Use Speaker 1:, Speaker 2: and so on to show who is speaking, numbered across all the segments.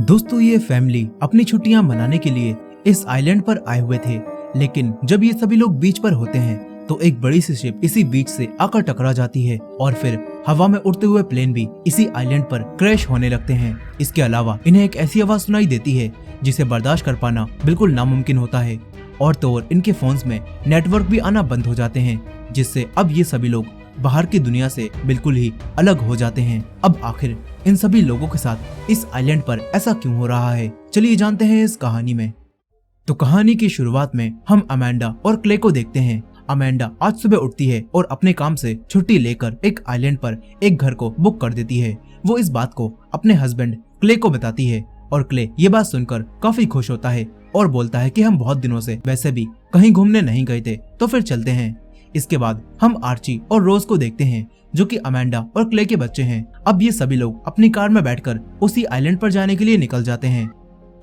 Speaker 1: दोस्तों ये फैमिली अपनी छुट्टियां मनाने के लिए इस आइलैंड पर आए हुए थे, लेकिन जब ये सभी लोग बीच पर होते हैं तो एक बड़ी सी शिप इसी बीच से आकर टकरा जाती है और फिर हवा में उड़ते हुए प्लेन भी इसी आइलैंड पर क्रैश होने लगते हैं। इसके अलावा इन्हें एक ऐसी आवाज सुनाई देती है जिसे बर्दाश्त कर पाना बिल्कुल नामुमकिन होता है और तो और इनके फोन्स में नेटवर्क भी आना बंद हो जाते हैं, जिससे अब ये सभी लोग बाहर की दुनिया से बिल्कुल ही अलग हो जाते हैं। अब आखिर इन सभी लोगों के साथ इस आइलैंड पर ऐसा क्यों हो रहा है, चलिए जानते हैं इस कहानी में। तो कहानी की शुरुआत में हम अमेंडा और क्ले को देखते हैं। अमेंडा आज सुबह उठती है और अपने काम से छुट्टी लेकर एक आइलैंड पर एक घर को बुक कर देती है। वो इस बात को अपने हस्बैंड क्ले को बताती है और क्ले ये बात सुनकर काफी खुश होता है और बोलता है कि हम बहुत दिनों से वैसे भी कहीं घूमने नहीं गए थे, तो फिर चलते हैं। इसके बाद हम आर्ची और रोज को देखते हैं जो कि अमेंडा और क्ले के बच्चे हैं। अब ये सभी लोग अपनी कार में बैठकर उसी आइलैंड पर जाने के लिए निकल जाते हैं।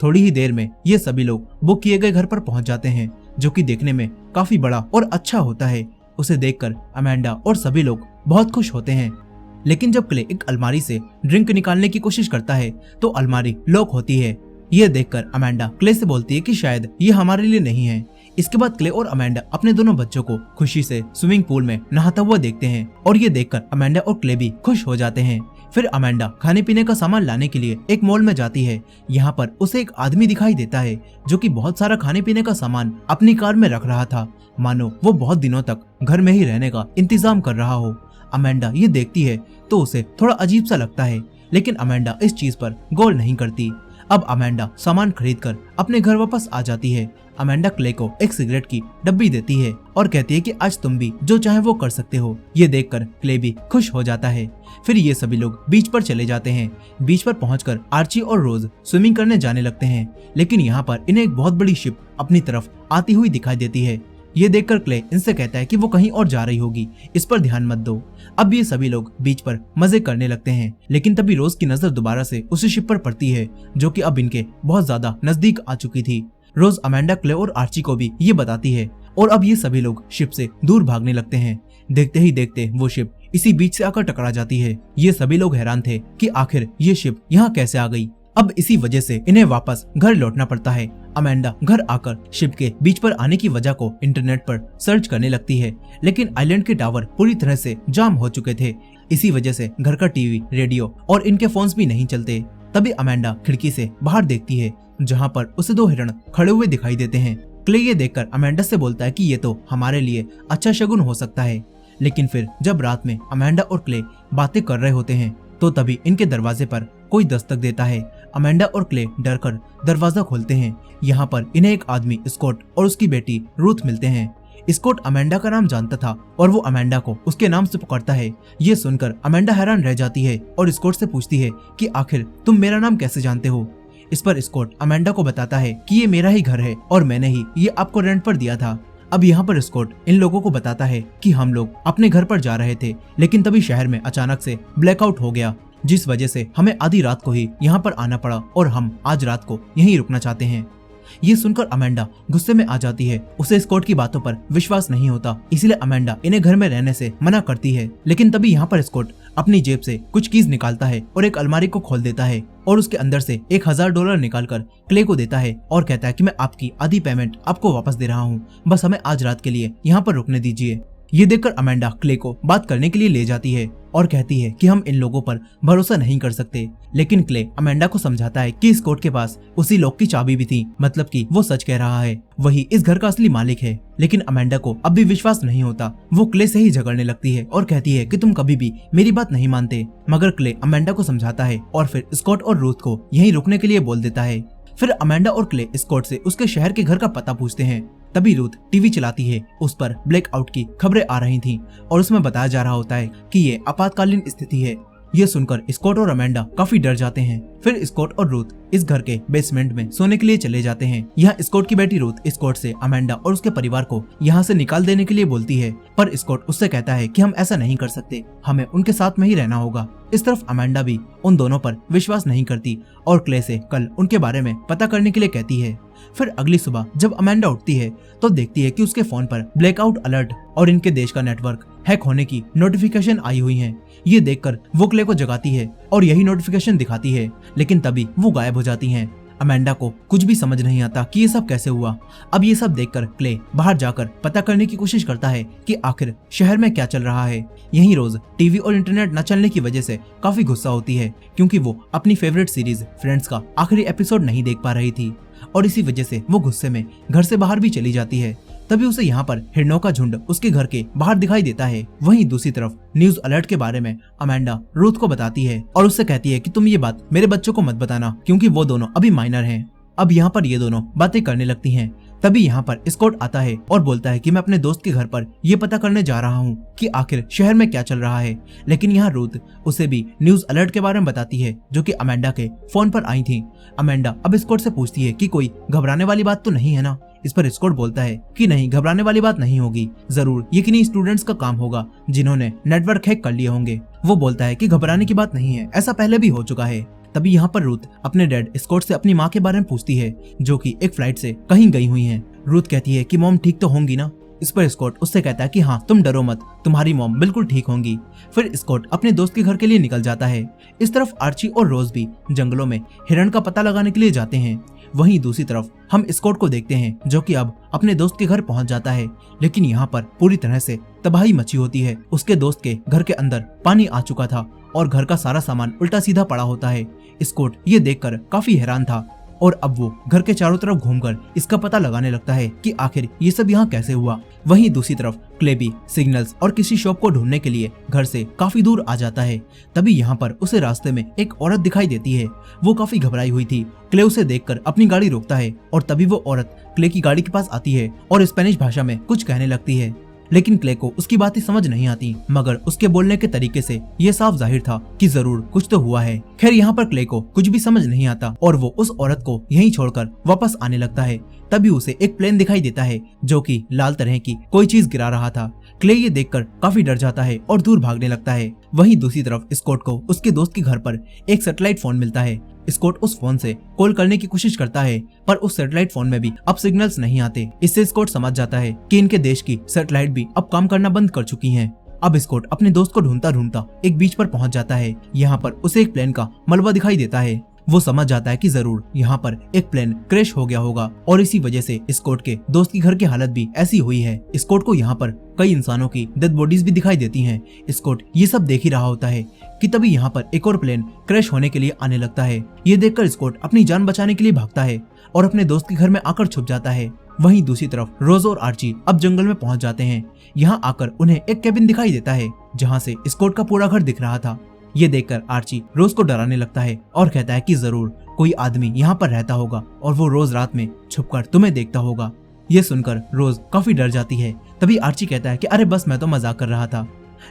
Speaker 1: थोड़ी ही देर में ये सभी लोग बुक किए गए घर पर पहुंच जाते हैं, जो कि देखने में काफी बड़ा और अच्छा होता है। उसे देखकर अमेंडा और सभी लोग बहुत खुश होते हैं। लेकिन जब क्ले एक अलमारी से ड्रिंक निकालने की कोशिश करता है तो अलमारी लॉक होती है। ये देखकर अमेंडा क्ले से बोलती है कि शायद ये हमारे लिए नहीं है। इसके बाद क्ले और अमेंडा अपने दोनों बच्चों को खुशी से स्विमिंग पूल में नहाता हुआ देखते हैं और ये देखकर अमेंडा और क्ले भी खुश हो जाते हैं। फिर अमेंडा खाने पीने का सामान लाने के लिए एक मॉल में जाती है। यहाँ पर उसे एक आदमी दिखाई देता है जो कि बहुत सारा खाने पीने का सामान अपनी कार में रख रहा था, मानो वो बहुत दिनों तक घर में ही रहने का इंतजाम कर रहा हो। अमेंडा ये देखती है तो उसे थोड़ा अजीब सा लगता है, लेकिन अमेंडा इस चीज पर गौर नहीं करती। अब अमेंडा सामान खरीदकर अपने घर वापस आ जाती है। अमेंडा क्ले को एक सिगरेट की डब्बी देती है और कहती है कि आज तुम भी जो चाहे वो कर सकते हो। ये देखकर क्ले भी खुश हो जाता है। फिर ये सभी लोग बीच पर चले जाते हैं। बीच पर पहुंचकर आर्ची और रोज स्विमिंग करने जाने लगते हैं, लेकिन यहाँ पर इन्हें एक बहुत बड़ी शिप अपनी तरफ आती हुई दिखाई देती है। ये देखकर क्ले इनसे कहता है कि वो कहीं और जा रही होगी, इस पर ध्यान मत दो। अब ये सभी लोग बीच पर मजे करने लगते हैं, लेकिन तभी रोज की नजर दोबारा से उसी शिप पर पड़ती है जो कि अब इनके बहुत ज्यादा नजदीक आ चुकी थी। रोज अमेंडा, क्ले और आर्ची को भी ये बताती है और अब ये सभी लोग शिप से दूर भागने लगते हैं। देखते ही देखते वो शिप इसी बीच से आकर टकरा जाती है। ये सभी लोग हैरान थे कि आखिर ये शिप यहाँ कैसे आ गई। अब इसी वजह से इन्हें वापस घर लौटना पड़ता है। अमेंडा घर आकर शिप के बीच पर आने की वजह को इंटरनेट पर सर्च करने लगती है, लेकिन आइलैंड के टावर पूरी तरह से जाम हो चुके थे। इसी वजह से घर का टीवी, रेडियो और इनके फोन्स भी नहीं चलते। तभी अमेंडा खिड़की से बाहर देखती है जहाँ पर उसे दो हिरण खड़े हुए दिखाई देते हैं। क्ले ये देखकर अमेंडा से बोलता है कि ये तो हमारे लिए अच्छा शगुन हो सकता है। लेकिन फिर जब रात में अमेंडा और क्ले बातें कर रहे होते हैं तो तभी इनके दरवाजे पर कोई दस्तक देता है। अमेंडा और क्ले डरकर दरवाजा खोलते हैं। यहाँ पर इन्हें एक आदमी स्कॉट और उसकी बेटी रूथ मिलते हैं। स्कॉट अमेंडा का नाम जानता था और वो अमेंडा को उसके नाम से पुकारता है। ये सुनकर अमेंडा हैरान रह जाती है और स्कॉट से पूछती है कि आखिर तुम मेरा नाम कैसे जानते हो। इस पर स्कॉट अमेंडा को बताता है कि ये मेरा ही घर है और मैंने ही ये आपको रेंट पर दिया था। अब यहाँ पर स्कॉट इन लोगों को बताता है कि हम लोग अपने घर पर जा रहे थे, लेकिन तभी शहर में अचानक से ब्लैकआउट हो गया, जिस वजह से हमें आधी रात को ही यहाँ पर आना पड़ा और हम आज रात को यहीं रुकना चाहते हैं। ये सुनकर अमेंडा गुस्से में आ जाती है। उसे स्कॉट की बातों पर विश्वास नहीं होता, इसलिए अमेंडा इन्हें घर में रहने से मना करती है। लेकिन तभी यहाँ पर स्कॉट अपनी जेब से कुछ कीज निकालता है और एक अलमारी को खोल देता है और उसके अंदर से $1000 निकालकर क्ले को देता है और कहता है कि मैं आपकी आधी पेमेंट आपको वापस दे रहा हूँ, बस हमें आज रात के लिए यहाँ पर रुकने दीजिए। ये देखकर अमेंडा क्ले को बात करने के लिए ले जाती है और कहती है कि हम इन लोगों पर भरोसा नहीं कर सकते। लेकिन क्ले अमेंडा को समझाता है कि स्कॉट के पास उसी लॉक की चाबी भी थी, मतलब कि वो सच कह रहा है, वही इस घर का असली मालिक है। लेकिन अमेंडा को अब भी विश्वास नहीं होता। वो क्ले से ही झगड़ने लगती है और कहती है कि तुम कभी भी मेरी बात नहीं मानते। मगर क्ले अमेंडा को समझाता है और फिर स्कॉट और रूथ को यहीं रुकने के लिए बोल देता है। फिर अमेंडा और क्ले स्कॉट से उसके शहर के घर का पता पूछते हैं। तभी रूथ टीवी चलाती है, उस पर ब्लैकआउट की खबरें आ रही थीं और उसमें बताया जा रहा होता है कि ये आपातकालीन स्थिति है। ये सुनकर स्कॉट और अमेंडा काफी डर जाते हैं। फिर स्कॉट और रूथ इस घर के बेसमेंट में सोने के लिए चले जाते हैं। यहाँ स्कॉट की बेटी रूथ स्कॉट से अमेंडा और उसके परिवार को यहाँ से निकाल देने के लिए बोलती है, पर स्कॉट उससे कहता है कि हम ऐसा नहीं कर सकते, हमें उनके साथ में ही रहना होगा। इस तरफ अमेंडा भी उन दोनों पर विश्वास नहीं करती और क्ले से कल उनके बारे में पता करने के लिए कहती है। फिर अगली सुबह जब अमेंडा उठती है तो देखती है कि उसके फोन पर ब्लैकआउट अलर्ट और इनके देश का नेटवर्क हैक होने की नोटिफिकेशन आई हुई है। ये देखकर वो क्ले को जगाती है और यही नोटिफिकेशन दिखाती है, लेकिन तभी वो गायब हो जाती हैं। अमेंडा को कुछ भी समझ नहीं आता कि ये सब कैसे हुआ। अब ये सब देखकर क्ले बाहर जाकर पता करने की कोशिश करता है कि आखिर शहर में क्या चल रहा है। यहीं रोज टीवी और इंटरनेट न चलने की वजह से काफी गुस्सा होती है, क्योंकि वो अपनी फेवरेट सीरीज फ्रेंड्स का आखिरी एपिसोड नहीं देख पा रही थी, और इसी वजह से वो गुस्से में घर से बाहर भी चली जाती है। तभी उसे यहाँ पर हिरणों का झुंड उसके घर के बाहर दिखाई देता है। वहीं दूसरी तरफ न्यूज अलर्ट के बारे में अमेंडा रूथ को बताती है और उससे कहती है कि तुम ये बात मेरे बच्चों को मत बताना, क्योंकि वो दोनों अभी माइनर हैं। अब यहाँ पर ये दोनों बातें करने लगती हैं। तभी यहाँ पर स्कॉट आता है और बोलता है कि मैं अपने दोस्त के घर पर ये पता करने जा रहा हूँ कि आखिर शहर में क्या चल रहा है। लेकिन यहाँ रूथ उसे भी न्यूज अलर्ट के बारे में बताती है, जो कि अमेंडा के फोन पर आई थी। अमेंडा अब स्कॉट से पूछती है कि कोई घबराने वाली बात तो नहीं है ना। इस पर स्कॉट बोलता है कि नहीं, घबराने वाली बात नहीं होगी, जरूर ये किन्हीं स्टूडेंट्स का काम होगा जिन्होंने नेटवर्क हैक कर लिए होंगे। वो बोलता है कि घबराने की बात नहीं है, ऐसा पहले भी हो चुका है। तभी यहाँ पर रूथ अपने डैड स्कॉट से अपनी माँ के बारे में पूछती है, जो कि एक फ्लाइट से कहीं गई हुई हैं। रूथ कहती है कि मॉम ठीक तो होंगी ना। इस पर स्कॉट उससे कहता है कि हाँ, तुम डरो मत, तुम्हारी मॉम बिल्कुल ठीक होंगी। फिर स्कॉट अपने दोस्त के घर के लिए निकल जाता है। इस तरफ आर्ची और रोज भी जंगलों में हिरण का पता लगाने के लिए जाते हैं। वहीं दूसरी तरफ हम स्कॉट को देखते हैं, जो कि अब अपने दोस्त के घर पहुंच जाता है, लेकिन यहाँ पर पूरी तरह से तबाही मची होती है। उसके दोस्त के घर के अंदर पानी आ चुका था और घर का सारा सामान उल्टा सीधा पड़ा होता है। स्कॉट ये देखकर काफी हैरान था और अब वो घर के चारों तरफ घूमकर इसका पता लगाने लगता है कि आखिर ये सब यहाँ कैसे हुआ। वहीं दूसरी तरफ क्ले भी सिग्नल्स और किसी शॉप को ढूंढने के लिए घर से काफी दूर आ जाता है। तभी यहाँ पर उसे रास्ते में एक औरत दिखाई देती है। वो काफी घबराई हुई थी। क्ले उसे देखकर अपनी गाड़ी रोकता है और तभी वो औरत क्ले की गाड़ी के पास आती है और स्पेनिश भाषा में कुछ कहने लगती है, लेकिन क्ले को उसकी बातें समझ नहीं आती, मगर उसके बोलने के तरीके से ये साफ जाहिर था कि जरूर कुछ तो हुआ है। खैर यहाँ पर क्ले को कुछ भी समझ नहीं आता और वो उस औरत को यहीं छोड़कर वापस आने लगता है। तभी उसे एक प्लेन दिखाई देता है, जो कि लाल तरह की कोई चीज गिरा रहा था। क्ले ये देखकर काफी डर जाता है और दूर भागने लगता है। वहीं दूसरी तरफ स्कॉट को उसके दोस्त के घर पर एक सैटेलाइट फोन मिलता है। स्कॉट उस फोन से कॉल करने की कोशिश करता है, पर उस सैटेलाइट फोन में भी अब सिग्नल्स नहीं आते। इससे स्कॉट समझ जाता है कि इनके देश की सैटेलाइट भी अब काम करना बंद कर चुकी हैं। अब स्कॉट अपने दोस्त को ढूंढता ढूंढता एक बीच पर पहुंच जाता है। यहाँ पर उसे एक प्लेन का मलबा दिखाई देता है। वो समझ जाता है कि जरूर यहाँ पर एक प्लेन क्रैश हो गया होगा और इसी वजह से स्कॉट के दोस्त की घर की हालत भी ऐसी हुई है। स्कॉट को यहाँ पर कई इंसानों की डेड बॉडीज भी दिखाई देती हैं। स्कॉट ये सब देख ही रहा होता है कि तभी यहाँ पर एक और प्लेन क्रैश होने के लिए आने लगता है। ये देखकर स्कॉट अपनी जान बचाने के लिए भागता है और अपने दोस्त के घर में आकर छुप जाता है। वहीं दूसरी तरफ रोज और आर्ची अब जंगल में पहुंच जाते हैं। यहाँ आकर उन्हें एक केबिन दिखाई देता है, जहाँ से स्कॉट का पूरा घर दिख रहा था। ये देखकर आर्ची रोज को डराने लगता है और कहता है कि जरूर कोई आदमी यहाँ पर रहता होगा और वो रोज रात में छुपकर तुम्हें देखता होगा। ये सुनकर रोज काफी डर जाती है। तभी आर्ची कहता है कि अरे बस मैं तो मजाक कर रहा था।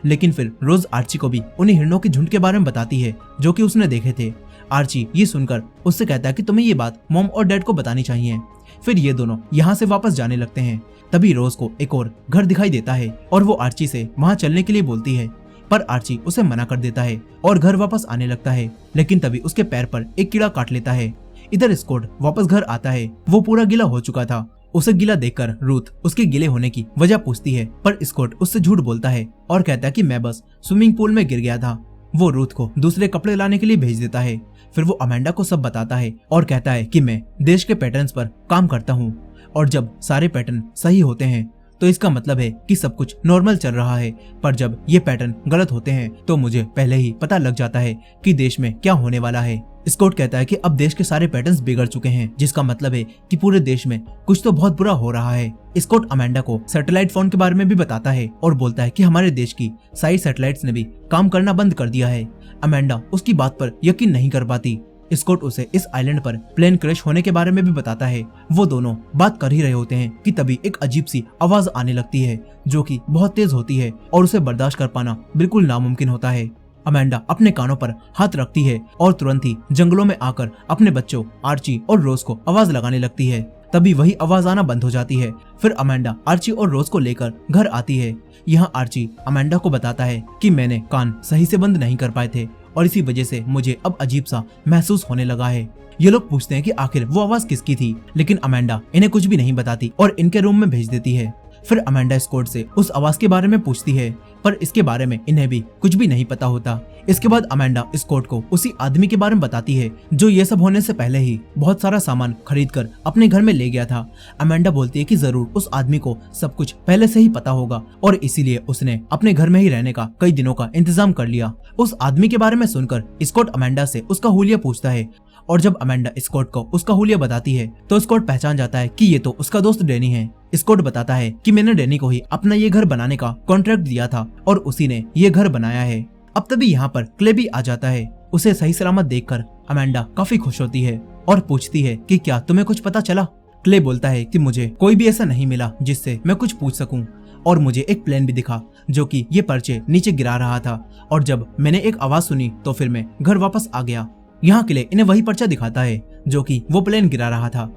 Speaker 1: लेकिन फिर रोज आर्ची को भी उन्हें हिरणों के झुंड के बारे में बताती है, जो कि उसने देखे थे। आर्ची ये सुनकर उससे कहता है कि तुम्हें ये बात मॉम और डैड को बतानी चाहिए। फिर ये दोनों यहाँ से वापस जाने लगते हैं। तभी रोज को एक और घर दिखाई देता है और वो आर्ची से वहाँ चलने के लिए बोलती है, पर आर्ची उसे मना कर देता है और घर वापस आने लगता है। लेकिन तभी उसके पैर पर एक कीड़ा काट लेता है। इधर स्कॉट वापस घर आता है। वो पूरा गीला हो चुका था। उसे गीला देखकर रूथ उसके गीले होने की वजह पूछती है, पर स्कॉट उससे झूठ बोलता है और कहता है कि मैं बस स्विमिंग पूल में गिर गया था। वो रूथ को दूसरे कपड़े लाने के लिए भेज देता है। फिर वो अमेंडा को सब बताता है और कहता है कि मैं देश के पैटर्न्स पर काम करता हूँ और जब सारे पैटर्न सही होते हैं तो इसका मतलब है कि सब कुछ नॉर्मल चल रहा है, पर जब ये पैटर्न गलत होते हैं तो मुझे पहले ही पता लग जाता है कि देश में क्या होने वाला है। स्कॉट कहता है कि अब देश के सारे पैटर्न्स बिगड़ चुके हैं, जिसका मतलब है कि पूरे देश में कुछ तो बहुत बुरा हो रहा है। स्कॉट अमेंडा को सैटेलाइट फोन के बारे में भी बताता है और बोलता है कि हमारे देश की सारी सैटेलाइट्स ने भी काम करना बंद कर दिया है। अमेंडा उसकी बात पर यकीन नहीं कर पाती। स्कॉट उसे इस आइलैंड पर प्लेन क्रैश होने के बारे में भी बताता है। वो दोनों बात कर ही रहे होते हैं कि तभी एक अजीब सी आवाज आने लगती है, जो कि बहुत तेज होती है और उसे बर्दाश्त कर पाना बिल्कुल नामुमकिन होता है। अमेंडा अपने कानों पर हाथ रखती है और तुरंत ही जंगलों में आकर अपने बच्चों आर्ची और रोज को आवाज लगाने लगती है। तभी वही आवाज आना बंद हो जाती है। फिर अमेंडा आर्ची और रोज को लेकर घर आती है। यहाँ आर्ची अमेंडा को बताता है कि मैंने कान सही से बंद नहीं कर पाए थे और इसी वजह से मुझे अब अजीब सा महसूस होने लगा है। ये लोग पूछते हैं कि आखिर वो आवाज किसकी थी, लेकिन अमेंडा इन्हें कुछ भी नहीं बताती और इनके रूम में भेज देती है। फिर अमेंडा स्कॉट से उस आवाज के बारे में पूछती है, पर इसके बारे में इन्हें भी कुछ भी नहीं पता होता। इसके बाद अमेंडा स्कॉट को उसी आदमी के बारे में बताती है जो ये सब होने से पहले ही बहुत सारा सामान खरीद कर अपने घर में ले गया था। अमेंडा बोलती है कि जरूर उस आदमी को सब कुछ पहले से ही पता होगा और इसीलिए उसने अपने घर में ही रहने का कई दिनों का इंतजाम कर लिया। उस आदमी के बारे में सुनकर स्कॉट अमेंडा से उसका हुलिया पूछता है और जब अमेंडा स्कॉट को उसका हुलिया बताती है तो स्कॉट पहचान जाता है कि ये तो उसका दोस्त डैनी है। स्कॉट बताता है कि मैंने डैनी को ही अपना ये घर बनाने का कॉन्ट्रैक्ट दिया था और उसी ने ये घर बनाया है। अब तभी यहाँ पर क्ले भी आ जाता है। उसे सही सलामत देखकर अमेंडा काफी खुश होती है और पूछती है कि क्या तुम्हें कुछ पता चला। क्ले बोलता है कि मुझे कोई भी ऐसा नहीं मिला जिससे मैं कुछ पूछ सकूं और मुझे एक प्लेन भी दिखा जो कि ये पर्चे नीचे गिरा रहा था और जब मैंने एक आवाज सुनी तो फिर मैं घर वापस आ गया। यहाँ क्ले इन्हें वही पर्चा दिखाता है जो कि वो प्लेन गिरा रहा था।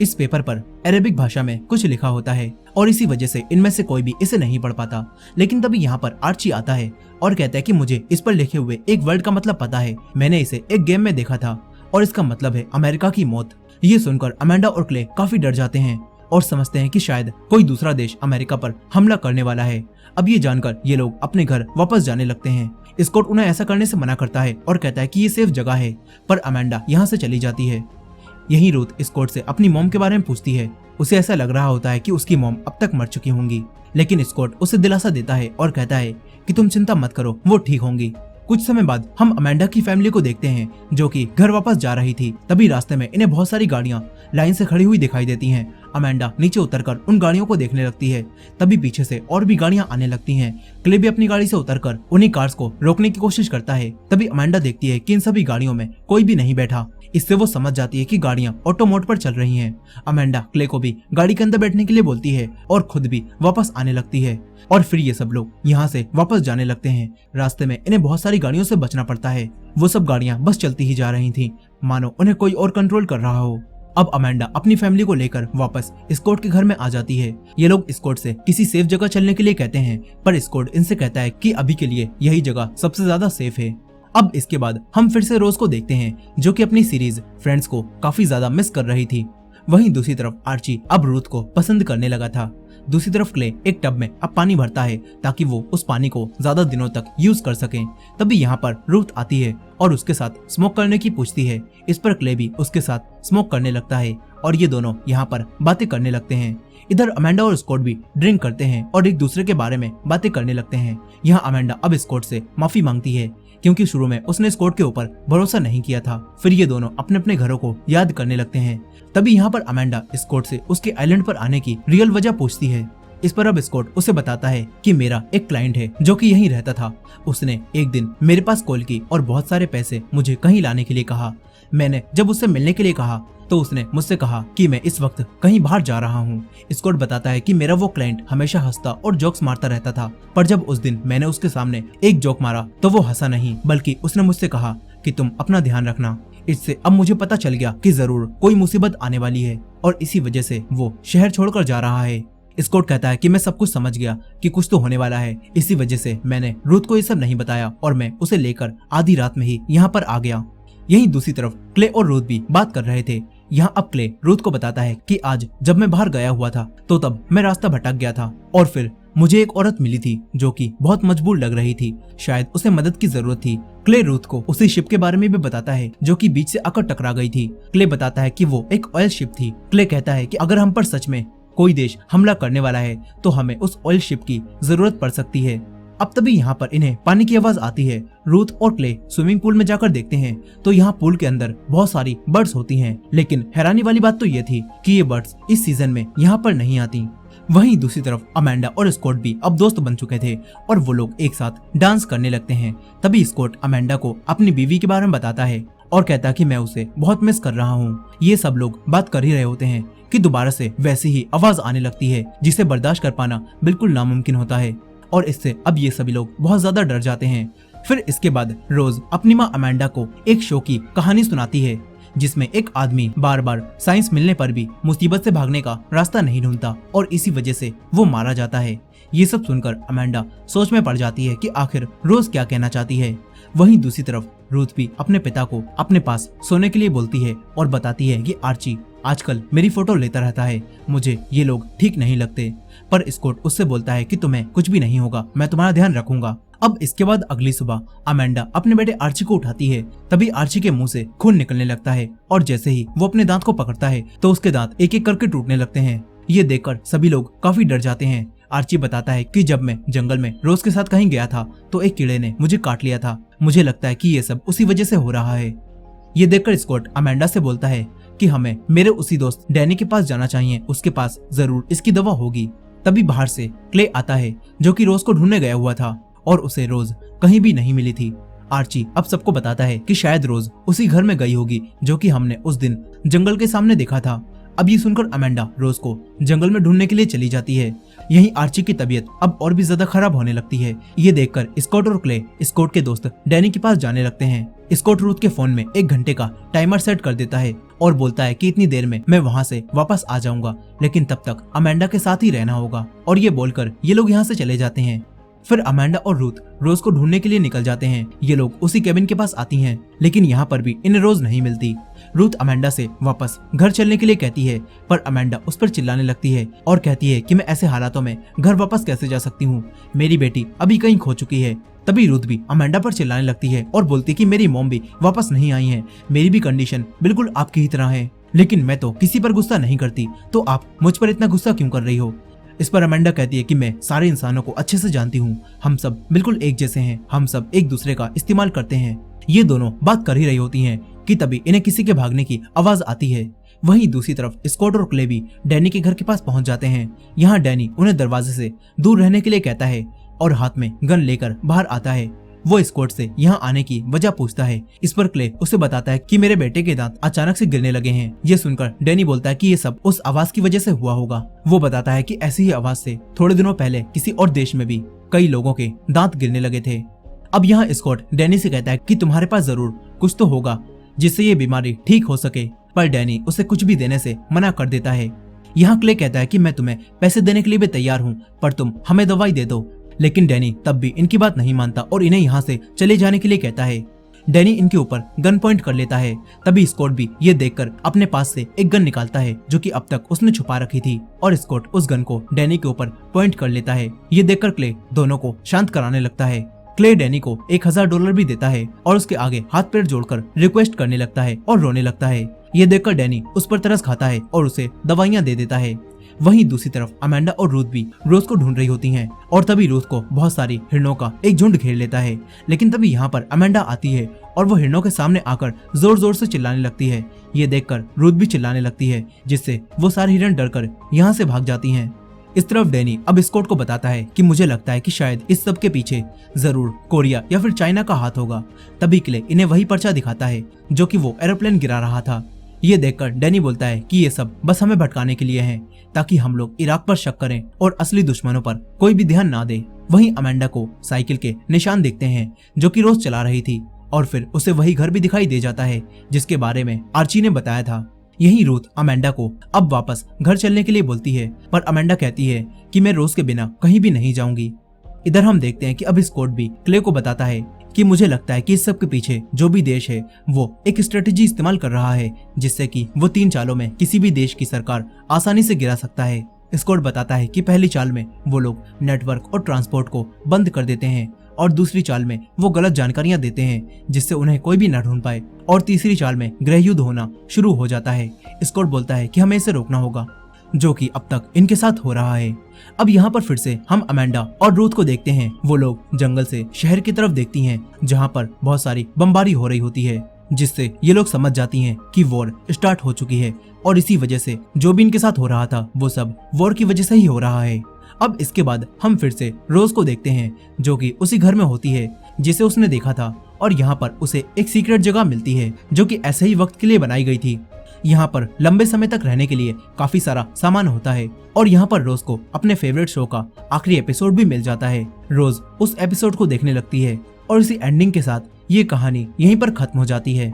Speaker 1: इस पेपर पर अरेबिक भाषा में कुछ लिखा होता है और इसी वजह से इनमें से कोई भी इसे नहीं पढ़ पाता। लेकिन तभी यहाँ पर आर्ची आता है और कहता है कि मुझे इस पर लिखे हुए एक वर्ड का मतलब पता है, मैंने इसे एक गेम में देखा था और इसका मतलब है अमेरिका की मौत। ये सुनकर अमेंडा और क्ले काफी डर जाते हैं और समझते हैं कि शायद कोई दूसरा देश अमेरिका पर हमला करने वाला है। अब ये जानकर ये लोग अपने घर वापस जाने लगते हैं। स्कॉट उन्हें ऐसा करने से मना करता है और कहता है कि ये सेफ जगह है, पर अमेंडा यहाँ से चली जाती है। यहीं रूथ स्कॉट से अपनी मॉम के बारे में पूछती है। उसे ऐसा लग रहा होता है कि उसकी मॉम अब तक मर चुकी होंगी, लेकिन स्कॉट उसे दिलासा देता है और कहता है कि तुम चिंता मत करो, वो ठीक होंगी। कुछ समय बाद हम अमेंडा की फैमिली को देखते हैं जो कि घर वापस जा रही थी। तभी रास्ते में इन्हें बहुत सारी गाड़ियां लाइन से खड़ी हुई दिखाई देती हैं। अमेंडा नीचे उतरकर उन गाड़ियों को देखने लगती है। तभी पीछे से और भी गाड़ियां आने लगती हैं। क्ले भी अपनी गाड़ी से उतरकर उन्हीं कार्स को रोकने की कोशिश करता है। तभी अमेंडा देखती है कि इन सभी गाड़ियों में कोई भी नहीं बैठा। इससे वो समझ जाती है कि गाड़ियां ऑटो मोड पर चल रही हैं। अमेंडा क्ले को भी गाड़ी के अंदर बैठने के लिए बोलती है और खुद भी वापस आने लगती है और फिर ये सब लोग यहाँ से वापस जाने लगते हैं। रास्ते में इन्हें बहुत सारी गाड़ियों से बचना पड़ता है। वो सब गाड़ियां बस चलती ही जा रही थी, मानो उन्हें कोई और कंट्रोल कर रहा हो। अब अमेंडा अपनी फैमिली को लेकर वापस स्कॉट के घर में आ जाती है। ये लोग स्कॉट से किसी सेफ जगह चलने के लिए कहते हैं, पर स्कॉट इनसे कहता है कि अभी के लिए यही जगह सबसे ज्यादा सेफ है। अब इसके बाद हम फिर से रोज को देखते हैं जो कि अपनी सीरीज फ्रेंड्स को काफी ज्यादा मिस कर रही थी। वहीं दूसरी तरफ आर्ची अब रूथ को पसंद करने लगा था। दूसरी तरफ क्ले एक टब में अब पानी भरता है ताकि वो उस पानी को ज्यादा दिनों तक यूज कर सके। तभी यहाँ पर रूथ आती है और उसके साथ स्मोक करने की पूछती है। इस पर क्ले भी उसके साथ स्मोक करने लगता है और ये दोनों यहाँ पर बातें करने लगते हैं। इधर अमेंडा और स्कॉट भी ड्रिंक करते हैं और एक दूसरे के बारे में बातें करने लगते हैं। यहाँ अमेंडा अब स्कॉट से माफी मांगती है क्योंकि शुरू में उसने स्कॉट के ऊपर भरोसा नहीं किया था। फिर ये दोनों अपने अपने घरों को याद करने लगते हैं। तभी यहाँ पर अमेंडा स्कॉट से उसके आइलैंड पर आने की रियल वजह पूछती है। इस पर अब स्कॉट उसे बताता है कि मेरा एक क्लाइंट है जो कि यहीं रहता था। उसने एक दिन मेरे पास कॉल की और बहुत सारे पैसे मुझे कहीं लाने के लिए कहा। मैंने जब उससे मिलने के लिए कहा तो उसने मुझसे कहा कि मैं इस वक्त कहीं बाहर जा रहा हूँ। स्कॉट बताता है कि मेरा वो क्लाइंट हमेशा हंसता और जोक्स मारता रहता था, पर जब उस दिन मैंने उसके सामने एक जोक मारा तो वो हंसा नहीं, बल्कि उसने मुझसे कहा कि तुम अपना ध्यान रखना। इससे अब मुझे पता चल गया कि जरूर कोई मुसीबत आने वाली है और इसी वजह से वो शहर छोड़कर जा रहा है। स्कॉट कहता है कि मैं सब कुछ समझ गया कि कुछ तो होने वाला है, इसी वजह से मैंने रूथ को ये सब नहीं बताया और मैं उसे लेकर आधी रात में ही यहाँ पर आ गया। यहीं दूसरी तरफ क्ले और रूथ भी बात कर रहे थे। यहाँ अब क्ले रूथ को बताता है कि आज जब मैं बाहर गया हुआ था तो तब मैं रास्ता भटक गया था और फिर मुझे एक औरत मिली थी जो कि बहुत मजबूर लग रही थी, शायद उसे मदद की जरूरत थी। क्ले रूथ को उसी शिप के बारे में भी बताता है जो कि बीच से आकर टकरा गई थी। क्ले बताता है कि वो एक ऑयल शिप थी। क्ले कहता है कि अगर हम पर सच में कोई देश हमला करने वाला है तो हमें उस ऑयल शिप की जरूरत पड़ सकती है। अब तभी यहाँ पर इन्हें पानी की आवाज आती है। रूथ और क्ले स्विमिंग पूल में जाकर देखते हैं तो यहाँ पूल के अंदर बहुत सारी बर्ड्स होती हैं, लेकिन हैरानी वाली बात तो ये थी कि ये बर्ड्स इस सीजन में यहाँ पर नहीं आती। वहीं दूसरी तरफ अमेंडा और स्कॉट भी अब दोस्त बन चुके थे और वो लोग एक साथ डांस करने लगते हैं। तभी स्कॉट अमेंडा को अपनी बीवी के बारे में बताता है और कहता है कि मैं उसे बहुत मिस कर रहा हूँ। ये सब लोग बात कर ही रहे होते हैं कि दोबारा से वैसी ही आवाज आने लगती है जिसे बर्दाश्त कर पाना बिल्कुल नामुमकिन होता है और इससे अब ये सभी लोग बहुत ज्यादा डर जाते हैं। फिर इसके बाद रोज अपनी माँ अमेंडा को एक शो की कहानी सुनाती है जिसमें एक आदमी बार बार साइंस मिलने पर भी मुसीबत से भागने का रास्ता नहीं ढूंढता और इसी वजह से वो मारा जाता है। ये सब सुनकर अमेंडा सोच में पड़ जाती है कि आखिर रोज क्या कहना चाहती है। वहीं दूसरी तरफ रूथ भी अपने पिता को अपने पास सोने के लिए बोलती है और बताती है कि आर्ची आजकल मेरी फोटो लेता रहता है, मुझे ये लोग ठीक नहीं लगते। पर स्कॉट उससे बोलता है कि तुम्हें कुछ भी नहीं होगा, मैं तुम्हारा ध्यान रखूंगा। अब इसके बाद अगली सुबह अमेंडा अपने बेटे आर्ची को उठाती है। तभी आर्ची के मुंह से खून निकलने लगता है और जैसे ही वो अपने दांत को पकड़ता है तो उसके दांत एक एक करके टूटने लगते हैं। ये देखकर सभी लोग काफी डर जाते हैं। आर्ची बताता है कि जब मैं जंगल में रोज के साथ कहीं गया था तो एक कीड़े ने मुझे काट लिया था, मुझे लगता है कि ये सब उसी वजह से हो रहा है। ये देखकर स्कॉट अमेंडा से बोलता है कि हमें मेरे उसी दोस्त डैनी के पास जाना चाहिए, उसके पास जरूर इसकी दवा होगी। तभी बाहर से क्ले आता है जो कि रोज को ढूंढने गया हुआ था और उसे रोज कहीं भी नहीं मिली थी। आर्ची अब सबको बताता है कि शायद रोज उसी घर में गई होगी जो कि हमने उस दिन जंगल के सामने देखा था। अब ये सुनकर अमेंडा रोज को जंगल में ढूंढने के लिए चली जाती है। यहीं आर्ची की तबीयत अब और भी ज्यादा खराब होने लगती है। ये देखकर स्कॉट और क्ले स्कॉट के दोस्त डैनी के पास जाने लगते हैं। स्कॉट रूथ के फोन में 1 घंटे का टाइमर सेट कर देता है और बोलता है कि इतनी देर में मैं वहाँ से वापस आ जाऊंगा, लेकिन तब तक अमेंडा के साथ ही रहना होगा। और ये बोलकर ये लोग यहाँ से चले जाते हैं। फिर अमेंडा और रूथ रोज को ढूंढने के लिए निकल जाते हैं। ये लोग उसी केबिन के पास आती हैं, लेकिन यहाँ पर भी इन्हें रोज नहीं मिलती। रूथ अमेंडा से वापस घर चलने के लिए कहती है, पर अमेंडा उस पर चिल्लाने लगती है और कहती है कि मैं ऐसे हालातों में घर वापस कैसे जा सकती हूँ, मेरी बेटी अभी कहीं खो चुकी है। तभी रूथ भी अमेंडा पर चिल्लाने लगती है और बोलती कि मेरी मॉम भी वापस नहीं आई है, मेरी भी कंडीशन बिल्कुल आपकी ही तरह है, लेकिन मैं तो किसी पर गुस्सा नहीं करती, तो आप मुझ पर इतना गुस्सा क्यों कर रही हो। इस पर अमेंडा कहती है कि मैं सारे इंसानों को अच्छे से जानती हूँ, हम सब बिल्कुल एक जैसे हैं, हम सब एक दूसरे का इस्तेमाल करते हैं। ये दोनों बात कर ही रही होती हैं कि तभी इन्हें किसी के भागने की आवाज आती है। वहीं दूसरी तरफ स्कॉट और क्ले भी डैनी के घर के पास पहुंच जाते हैं। यहाँ डैनी उन्हें दरवाजे से दूर रहने के लिए कहता है और हाथ में गन लेकर बाहर आता है। वो स्कॉट से यहाँ आने की वजह पूछता है। इस पर क्ले उसे बताता है कि मेरे बेटे के दांत अचानक से गिरने लगे हैं। ये सुनकर डैनी बोलता है कि ये सब उस आवाज की वजह से हुआ होगा। वो बताता है कि ऐसी ही आवाज से थोड़े दिनों पहले किसी और देश में भी कई लोगों के दांत गिरने लगे थे। अब यहाँ स्कॉट डैनी से कहता है कि तुम्हारे पास जरूर कुछ तो होगा जिससे ये बीमारी ठीक हो सके, पर डैनी उसे कुछ भी देने से मना कर देता है। यहाँ क्ले कहता है कि मैं तुम्हें पैसे देने के लिए भी तैयार हूँ, पर तुम हमें दवाई दे दो। लेकिन डैनी तब भी इनकी बात नहीं मानता और इन्हें यहाँ से चले जाने के लिए कहता है। डैनी इनके ऊपर गन पॉइंट कर लेता है। तभी स्कॉट भी ये देखकर अपने पास से एक गन निकालता है जो कि अब तक उसने छुपा रखी थी और स्कॉट उस गन को डैनी के ऊपर पॉइंट कर लेता है। ये देखकर क्ले दोनों को शांत कराने लगता है। क्ले डैनी को $1000 भी देता है और उसके आगे हाथ पैर जोड़कर रिक्वेस्ट करने लगता है और रोने लगता है। ये देखकर डैनी उस पर तरस खाता है और उसे दवाइयाँ दे देता है। वहीं दूसरी तरफ अमेंडा और रूथ भी रोज को ढूंढ रही होती हैं और तभी रूथ को बहुत सारी हिरणों का एक झुंड घेर लेता है। लेकिन तभी यहाँ पर अमेंडा आती है और वो हिरणों के सामने आकर जोर जोर से चिल्लाने लगती है। ये देखकर रूथ भी चिल्लाने लगती है, जिससे वो सारे हिरण डरकर यहाँ से भाग जाती हैं। इस तरफ डैनी अब स्कॉट को बताता है कि मुझे लगता है कि शायद इस सब के पीछे जरूर कोरिया या फिर चाइना का हाथ होगा। तभी क्ले इन्हें वही पर्चा दिखाता है जो कि वो एरोप्लेन गिरा रहा था। ये देखकर डैनी बोलता है कि ये सब बस हमें भटकाने के लिए है, ताकि हम लोग इराक पर शक करें और असली दुश्मनों पर कोई भी ध्यान ना दे। वहीं अमेंडा को साइकिल के निशान दिखते हैं जो कि रोज चला रही थी और फिर उसे वही घर भी दिखाई दे जाता है जिसके बारे में आर्ची ने बताया था। यही रूथ अमेंडा को अब वापस घर चलने के लिए बोलती है, पर अमेंडा कहती है कि मैं रोज के बिना कहीं भी नहीं जाऊंगी। इधर हम देखते हैं कि अब स्कॉट भी क्ले को बताता है कि मुझे लगता है कि इस सब के पीछे जो भी देश है वो एक स्ट्रेटेजी इस्तेमाल कर रहा है जिससे कि वो 3 चालों में किसी भी देश की सरकार आसानी से गिरा सकता है। स्कॉट बताता है कि पहली चाल में वो लोग नेटवर्क और ट्रांसपोर्ट को बंद कर देते हैं और दूसरी चाल में वो गलत जानकारियां देते हैं जिससे उन्हें कोई भी न ढूंढ पाए और तीसरी चाल में गृह युद्ध होना शुरू हो जाता है। स्कॉट बोलता है कि हमें इसे रोकना होगा, जो कि अब तक इनके साथ हो रहा है। अब यहाँ पर फिर से हम अमेंडा और रूथ को देखते हैं। वो लोग जंगल से शहर की तरफ देखती हैं जहाँ पर बहुत सारी बमबारी हो रही होती है, जिससे ये लोग समझ जाती हैं कि वॉर स्टार्ट हो चुकी है और इसी वजह से जो भी इनके साथ हो रहा था वो सब वॉर की वजह से ही हो रहा है। अब इसके बाद हम फिर से रोज को देखते हैं जो कि उसी घर में होती है जिसे उसने देखा था और यहाँ पर उसे एक सीक्रेट जगह मिलती है जो कि ऐसे ही वक्त के लिए बनाई गई थी। यहाँ पर लंबे समय तक रहने के लिए काफी सारा सामान होता है और यहाँ पर रोज को अपने फेवरेट शो का आखिरी एपिसोड भी मिल जाता है। रोज उस एपिसोड को देखने लगती है और इसी एंडिंग के साथ ये कहानी यहीं पर खत्म हो जाती है।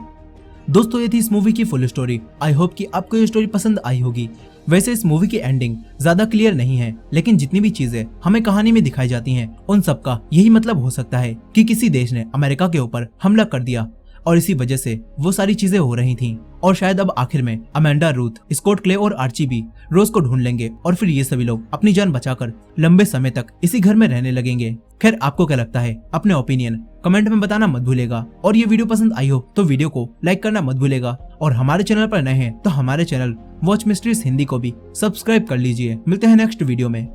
Speaker 1: दोस्तों ये थी इस मूवी की फुल स्टोरी। आई होप कि आपको ये स्टोरी पसंद आई होगी। वैसे इस मूवी की एंडिंग ज्यादा क्लियर नहीं है, लेकिन जितनी भी चीजें हमें कहानी में दिखाई जाती हैं उन सब का यही मतलब हो सकता है कि किसी देश ने अमेरिका के ऊपर हमला कर दिया और इसी वजह से वो सारी चीजें हो रही थीं। और शायद अब आखिर में अमेंडा, रूथ, स्कॉट, क्ले और आर्ची भी रोज को ढूंढ लेंगे और फिर ये सभी लोग अपनी जान बचाकर लंबे समय तक इसी घर में रहने लगेंगे। खैर, आपको क्या लगता है? अपने ओपिनियन कमेंट में बताना मत भूलेगा। और ये वीडियो पसंद आई हो तो वीडियो को लाइक करना मत भूलेगा। और हमारे चैनल पर नए हैं तो हमारे चैनल वॉच मिस्ट्रीज हिंदी को भी सब्सक्राइब कर लीजिए। मिलते हैं नेक्स्ट वीडियो में।